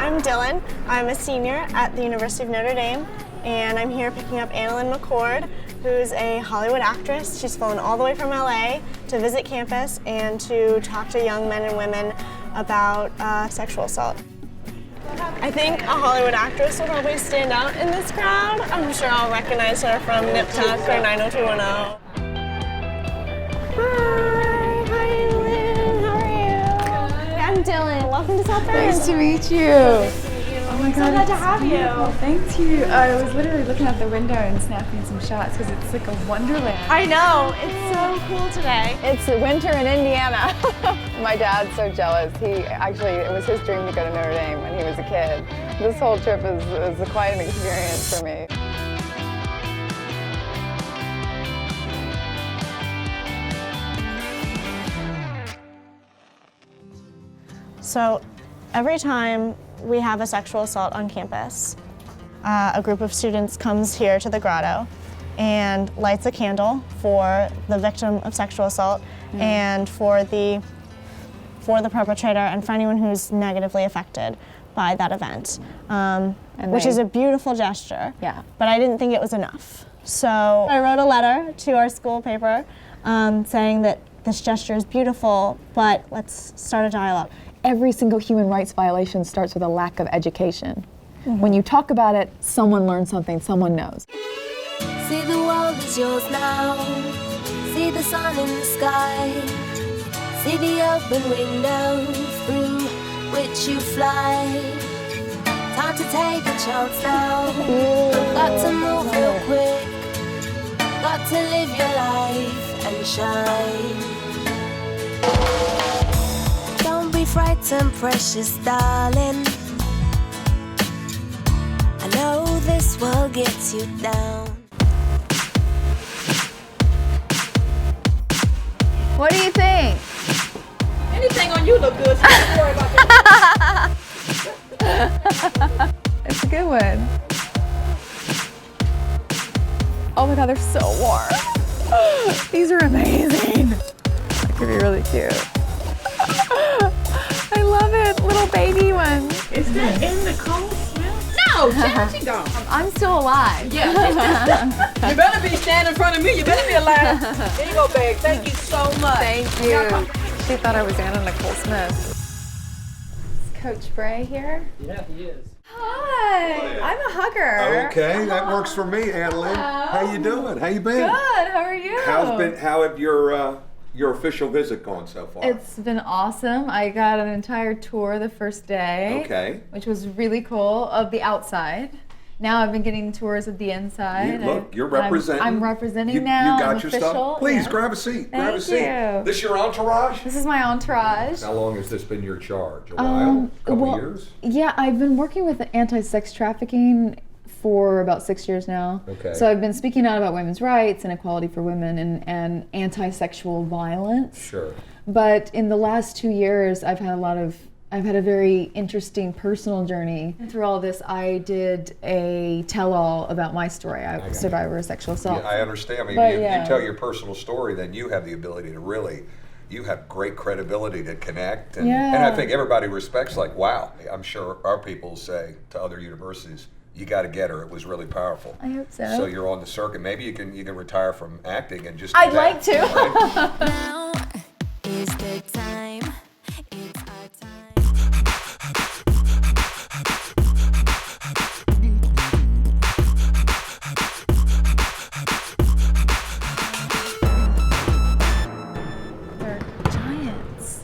I'm Dylan. I'm a senior at the University of Notre Dame, and I'm here picking up Lynn, who's a Hollywood actress. She's flown all the way from LA to visit campus and to talk to young men and women about sexual assault. I think a Hollywood actress will probably stand out in this crowd. I'm sure I'll recognize her from Nip Tuck or 90210. Hi Lynn, how are you? I'm Dylan. Welcome to South Bend. Nice to meet you. Oh my God, so glad to have you. Thank you. I was literally looking out the window and snapping some shots because it's like a wonderland. I know, it's so cool today. It's winter in Indiana. My dad's so jealous. It was his dream to go to Notre Dame when he was a kid. This whole trip is quite an experience for me. So every time we have a sexual assault on campus, a group of students comes here to the grotto and lights a candle for the victim of sexual assault and for the perpetrator and for anyone who's negatively affected by that event, which is a beautiful gesture. Yeah. But I didn't think it was enough. So I wrote a letter to our school paper saying that this gesture is beautiful, but let's start a dialogue. Every single human rights violation starts with a lack of education. When you talk about it, someone learns something, someone knows. See the world is yours now. See the sun in the sky. See the open window through which you fly. Time to take a chance now. Got to move real quick. Got to live your life and shine. Don't be frightened, precious darling. I know this world gets you down. What do you think? Anything on you look good, so don't worry about that. It's a good one. Oh my God, they're so warm. These are amazing. That could be really cute. I love it, little baby one. Is that in the cold smell? No, she gone. I'm still alive. Yeah. You better be standing in front of me. You better be alive. There you go, babe. Thank you so much. Thank you. She thought I was Anna Nicole Smith. Is Coach Bray here? Yeah, he is. Hi, I'm a hugger. Okay, that works for me, Lynn. How you doing? How you been? Good, how are you? How have your official visit gone so far? It's been awesome. I got an entire tour the first day. Okay. Which was really cool, of the outside. Now I've been getting tours of the inside. You're representing. I'm representing now. You got I'm your official. stuff. Please Yes. grab a seat. Thank grab a seat. you. This your entourage? This is my entourage. How long has this been your charge? A while? A couple years? Yeah, I've been working with anti-sex trafficking for about 6 years now. Okay. So I've been speaking out about women's rights and equality for women and anti-sexual violence. Sure. But in the last 2 years, I've had a very interesting personal journey. Through all this, I did a tell-all about my story. I'm a survivor of sexual assault. Yeah, I understand. I mean, But, you yeah. tell your personal story, then you have the ability to really, you have great credibility to connect. And I think everybody respects, like, wow, I'm sure our people say to other universities, you got to get her. It was really powerful. I hope so. So you're on the circuit. Maybe you can retire from acting and just. I'd like to. Right? Now is the time. It's our time. They're giants.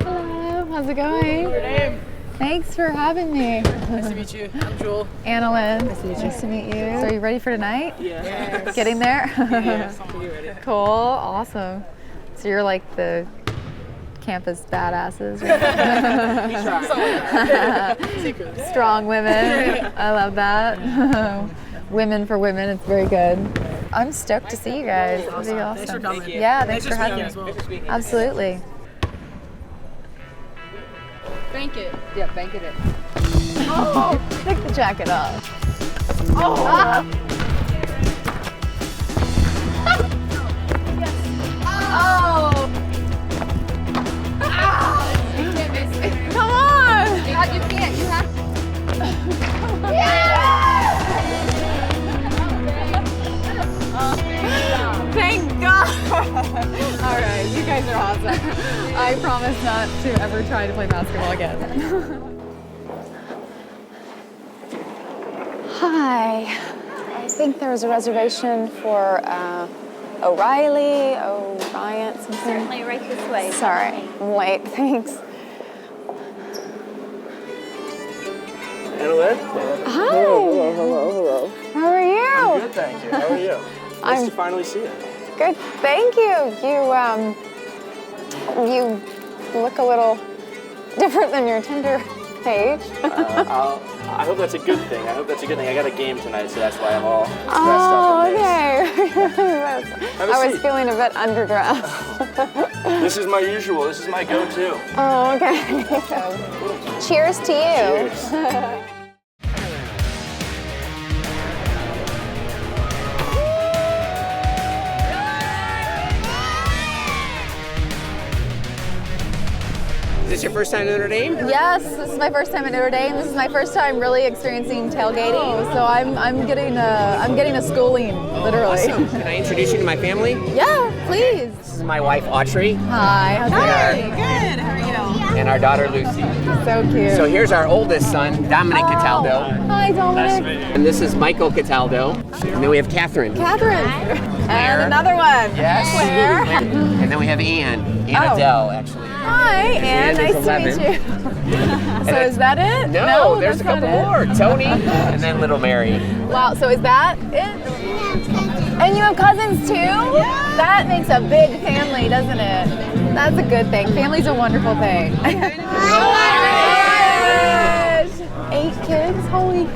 Hello, how's it going? Your name? Thanks for having me. Nice to meet you. I'm Jewel. Anna Lynn. Nice to meet you. So are you ready for tonight? Yeah. Getting there? Yes, I'm ready. Cool, awesome. So you're like the campus badasses, right? We try. Secret. Strong women. I love that. Women for women, it's very good. I'm stoked to see you guys. It'll be awesome. Thanks for coming. Yeah, thanks for having me. as well. Absolutely. Bank it. Yeah, bank it in. Oh, take the jacket off. Oh! Ah. Yes. Oh! Ah. guys are awesome. I promise not to ever try to play basketball again. Hi. I think there was a reservation for O'Ryan, something. Certainly, right this way. Sorry, I'm late. Thanks. Annalyn? Hi. Hello. How are you? I'm good, thank you. How are you? Nice to finally see you. Good. Thank you. You look a little different than your Tinder page. I hope that's a good thing. I got a game tonight, so that's why I'm all dressed up. Oh, in this. okay. I was feeling a bit underdressed. This is my usual. This is my go-to. Oh, okay. Cheers to you. Cheers. 'Is this your first time in Notre Dame? Yes, this is my first time at Notre Dame. This is my first time really experiencing tailgating. So I'm getting a schooling, literally. Awesome. Can I introduce you to my family? Yeah, please. This is my wife, Autrey. Hi. How's it going? Good. How are you? And our daughter, Lucy. So cute. So here's our oldest son, Dominic Cataldo. Hi, Dominic. And this is Michael Cataldo. And then we have Catherine. Catherine. And another one. Yes. Claire. And then we have Ann Adele, actually. Hi, Anne. Ann is Nice to 11. meet you. So is that it? No, there's a that's couple not it. more. Tony, and then little Mary. Wow, so is that it? And you have cousins too? Yeah. That makes a big family, doesn't it? That's a good thing. Family's a wonderful thing. Oh my gosh! 8 kids? Holy.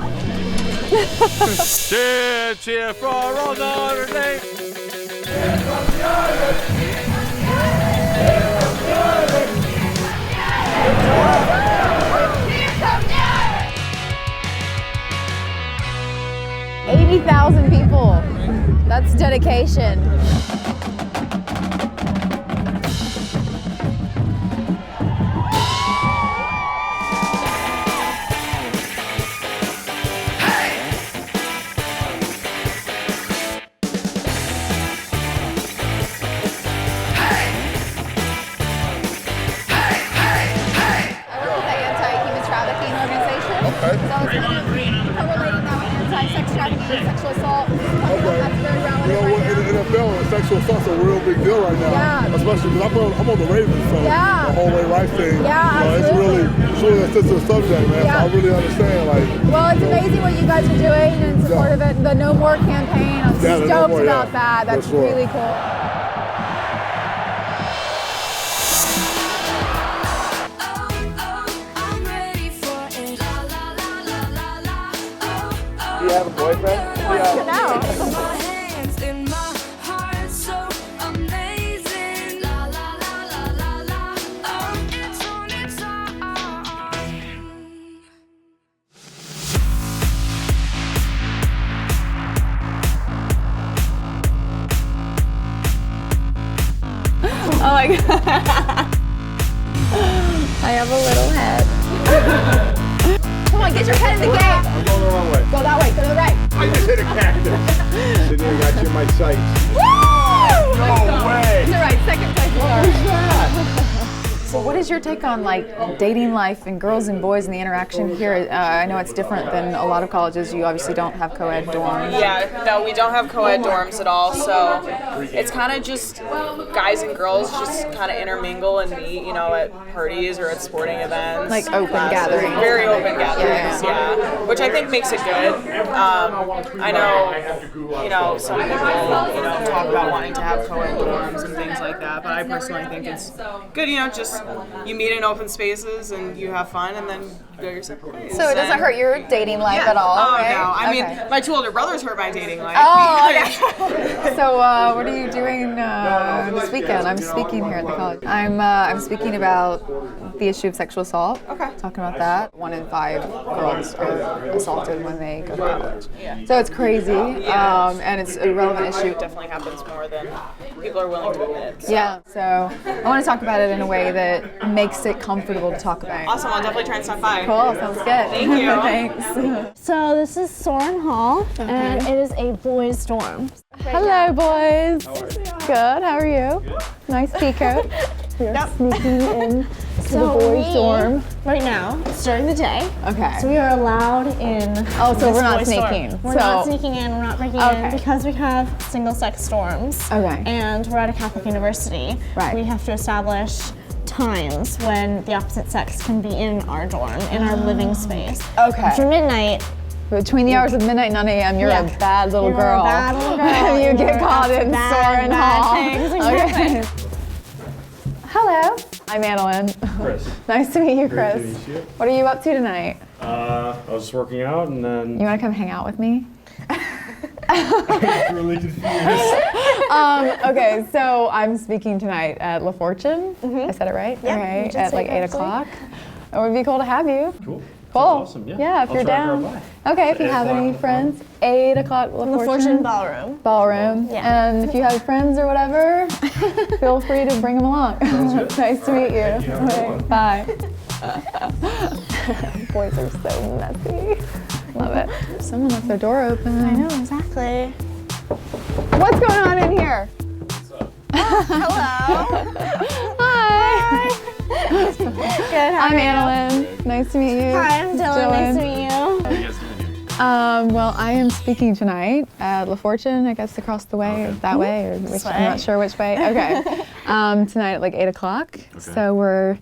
Cheer for all Notre Dame. 80,000 people. That's dedication. Sexual assault. That's very relevant right now. NFL and sexual assault's a real big deal right now. Yeah. Especially because I'm on the Ravens, so Yeah. the whole way right thing. Yeah, it's really a sensitive subject, man. Yeah. So I really understand, Well, it's amazing what you guys are doing in support of it. The No More campaign. I'm Yeah, the No stoked More, about yeah. that. That's For sure. really cool. Do you have a boyfriend? Oh my god. I have a little head. Come on, get your head in the game. I'm going the wrong way. Go that way, go to the right. I just hit a cactus. Sitting here, got you in my sights. Woo! No way. You're right, second place. What is that? So what is your take on like dating life and girls and boys and the interaction here? I know it's different than a lot of colleges. You obviously don't have co-ed dorms. Yeah, no, we don't have co-ed dorms at all, so it's kind of just guys and girls just kind of intermingle and meet, you know, at parties or at sporting events. Like open gatherings. Very open gatherings, yeah. Which I think makes it good. I know, you know, some people, you know, talk about wanting to have co-ed dorms and things like that, but I personally think it's good, you know, just you meet in open spaces and you have fun and then you go your separate ways. So it doesn't hurt your dating life at all, Oh, right? no. I Okay. mean, my 2 older brothers hurt my dating life. Oh, okay. So what are you doing this weekend? I'm speaking here at the college. I'm speaking about the issue of sexual assault. Okay. Talking about that. 1 in 5 girls are assaulted when they go to college. Yeah. So it's crazy, and it's a relevant issue. It definitely happens more than people are willing to admit. So. Yeah. So I want to talk about it in a way that makes it comfortable to talk about. Awesome. I'll definitely try and stop by. Cool. Sounds good. Thank you. Thanks. So this is Soren Hall, and it is a boys' dorm. Hello, boys. Good. How are you? Good. Nice peacoat. We're sneaking in to the boys' dorm. Right now, it's during the day. Okay. So we are allowed in. Oh, so this we're not boys' sneaking. dorm. We're not sneaking in. We're not breaking in because we have single-sex dorms. Okay. And we're at a Catholic university. Right. We have to establish times when the opposite sex can be in our dorm, in our living space. Okay. After midnight. Between the hours of midnight and 9 a.m., you're a bad little girl. You're a bad little girl. You get caught in Soren Hall. Things. Exactly. Okay. Hello. I'm Annalyn. Chris. Nice to meet you, Chris. Great to meet you. What are you up to tonight? I was just working out and then... You want to come hang out with me? I'm really confused. Okay, so I'm speaking tonight at La Fortune. I said it right? Yeah, Okay, you did at say like it 8 correctly. o'clock. It would be cool to have you. Cool. Cool. Awesome, yeah. Yeah, if I'll you're try to down. drop Okay, if you 8 have o'clock. any friends, 8 o'clock La Fortune Ballroom. Ballroom. Yeah. And if you have friends or whatever, feel free to bring them along. Nice to meet you. Okay, bye. Boys are so messy. Love it. Someone left their door open. I know, exactly. What's going on in here? Hello. Hi. Good, how I'm are you? Annalyn. Nice to meet you. Hi, I'm Dylan. Nice to meet you. What are you guys doing here? Well, I am speaking tonight at La Fortune, I guess across the way, or that way, or which, I'm not sure which way. Okay. Tonight at like 8 o'clock. So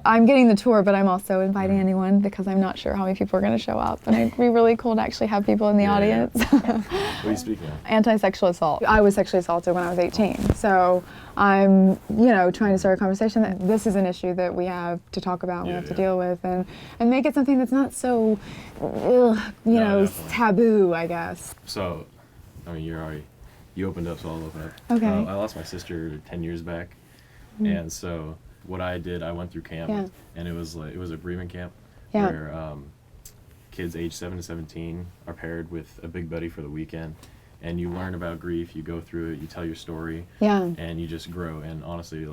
I'm getting the tour, but I'm also inviting anyone because I'm not sure how many people are going to show up. And it'd be really cool to actually have people in the audience. What are you speaking of? Anti-sexual assault. I was sexually assaulted when I was 18. So I'm, trying to start a conversation that this is an issue that we have to talk about, we have to deal with, and make it something that's not so, taboo, I guess. So, I mean, you opened up, so I'll open up. Okay. I lost my sister 10 years back, and so what I did, I went through camp, and it was a bereavement camp where kids aged 7 to 17 are paired with a big buddy for the weekend, and you learn about grief, you go through it, you tell your story, and you just grow. And honestly,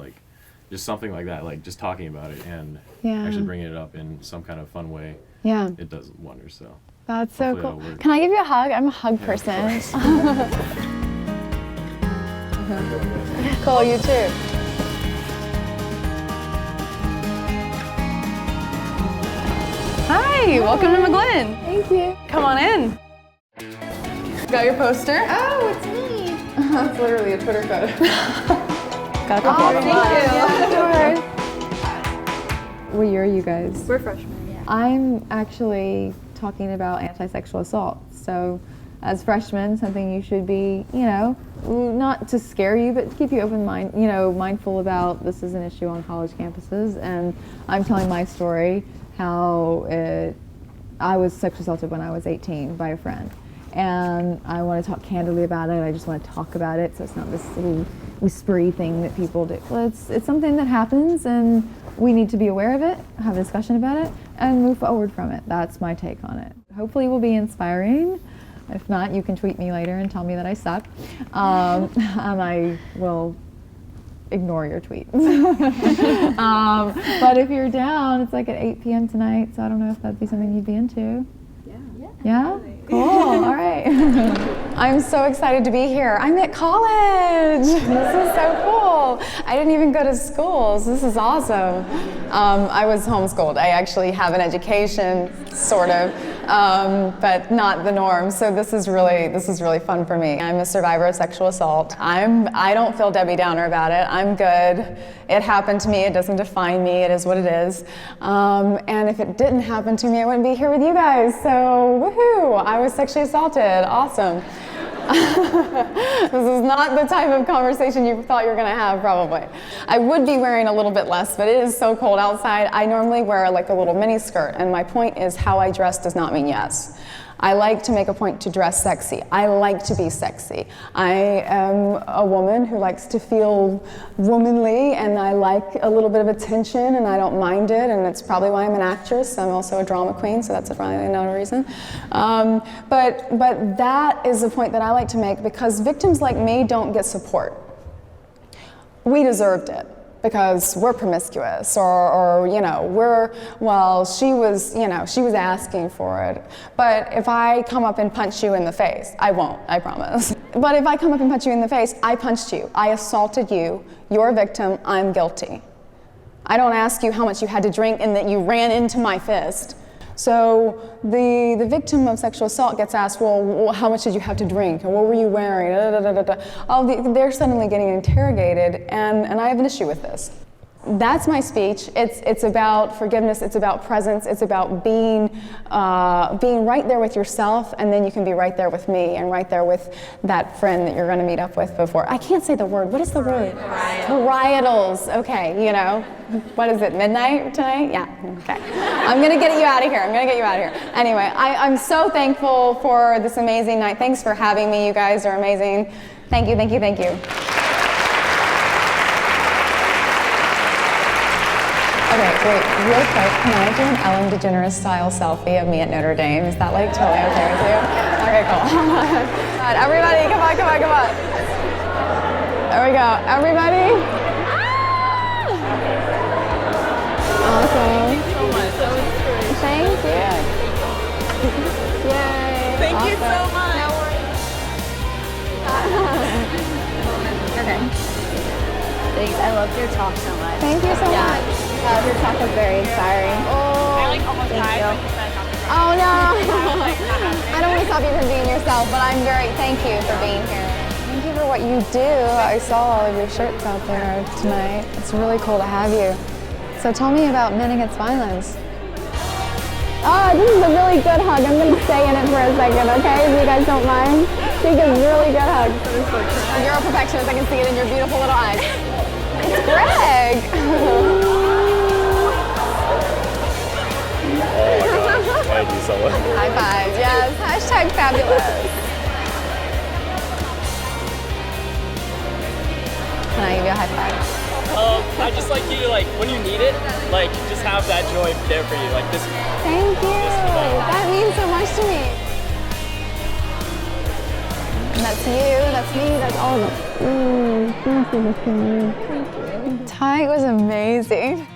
just something like that, just talking about it and actually bringing it up in some kind of fun way, it does wonders. So that's so cool. Can I give you a hug? I'm a hug person. Cool, you too. Hi, welcome to McGlynn. Thank you. Come on in. Got your poster? Oh, it's me. That's literally a Twitter photo. Got a couple of Thank you. What year are you guys? We're freshmen, yeah. I'm actually talking about anti-sexual assault. So as freshmen, something you should be, not to scare you, but to keep you mindful about this is an issue on college campuses. And I'm telling my story, how I was sexually assaulted when I was 18 by a friend. And I want to talk candidly about it. I just want to talk about it, so it's not this little whispery thing that people do. Well, it's something that happens, and we need to be aware of it, have a discussion about it, and move forward from it. That's my take on it. Hopefully it will be inspiring. If not, you can tweet me later and tell me that I suck. And I will ignore your tweets. But if you're down, it's like at 8 p.m. tonight, so I don't know if that'd be something you'd be into. Yeah? Cool, all right. I'm so excited to be here. I'm at college. This is so cool. I didn't even go to school, so this is awesome. I was homeschooled. I actually have an education, sort of, but not the norm. So this is really fun for me. I'm a survivor of sexual assault. I don't feel Debbie Downer about it. I'm good. It happened to me. It doesn't define me. It is what it is. And if it didn't happen to me, I wouldn't be here with you guys. So woohoo! I was sexually assaulted. Awesome. This is not the type of conversation you thought you were going to have, probably. I would be wearing a little bit less, but it is so cold outside. I normally wear like a little mini skirt, and my point is how I dress does not mean yes. I like to make a point to dress sexy. I like to be sexy. I am a woman who likes to feel womanly, and I like a little bit of attention, and I don't mind it, and it's probably why I'm an actress. I'm also a drama queen, so that's probably another reason. But that is the point that I like to make, because victims like me don't get support. We deserved it. because we're promiscuous, or you know, she was asking for it. But if I come up and punch you in the face, I won't, I promise. But if I come up and punch you in the face, I punched you, I assaulted you, you're a victim, I'm guilty. I don't ask you how much you had to drink and that you ran into my fist. So the victim of sexual assault gets asked, well, how much did you have to drink? Or what were you wearing? They're suddenly getting interrogated, and I have an issue with this. That's my speech. It's about forgiveness, it's about presence, it's about being right there with yourself, and then you can be right there with me and right there with that friend that you're going to meet up with before. I can't say the word. What is the word? Varietals. Okay, you know. What is it, midnight tonight? Yeah, okay. I'm going to get you out of here. Anyway, I'm so thankful for this amazing night. Thanks for having me. You guys are amazing. Thank you. Okay, great. Real quick, can I do an Ellen DeGeneres style selfie of me at Notre Dame? Is that like totally okay with you? Okay, cool. God, everybody, come on. There we go. Everybody. Awesome. Thank you so much. That was great. Thank you. Yay. Thank you so much. No worries. Okay. Thanks. I loved your talk so much. Thank you so much. Your talk was very inspiring. I almost died when you said Oh no. I don't want to stop you from being yourself, but thank you for being here. Thank you for what you do. I saw all of your shirts out there tonight. It's really cool to have you. So tell me about Men Against Violence. Oh, this is a really good hug. I'm going to stay in it for a second, okay? If you guys don't mind. Take a really good hug. You're a perfectionist. I can see it in your beautiful little eyes. It's Greg. Oh my gosh, thank you so much. High five, yes. Hashtag fabulous. Can I give you a high five? I just like you to, like, when you need it, like, just have that joy there for you. Like, this. Thank you. That means so much to me. And that's you, that's me, that's all of us. Thank you. Ty was amazing.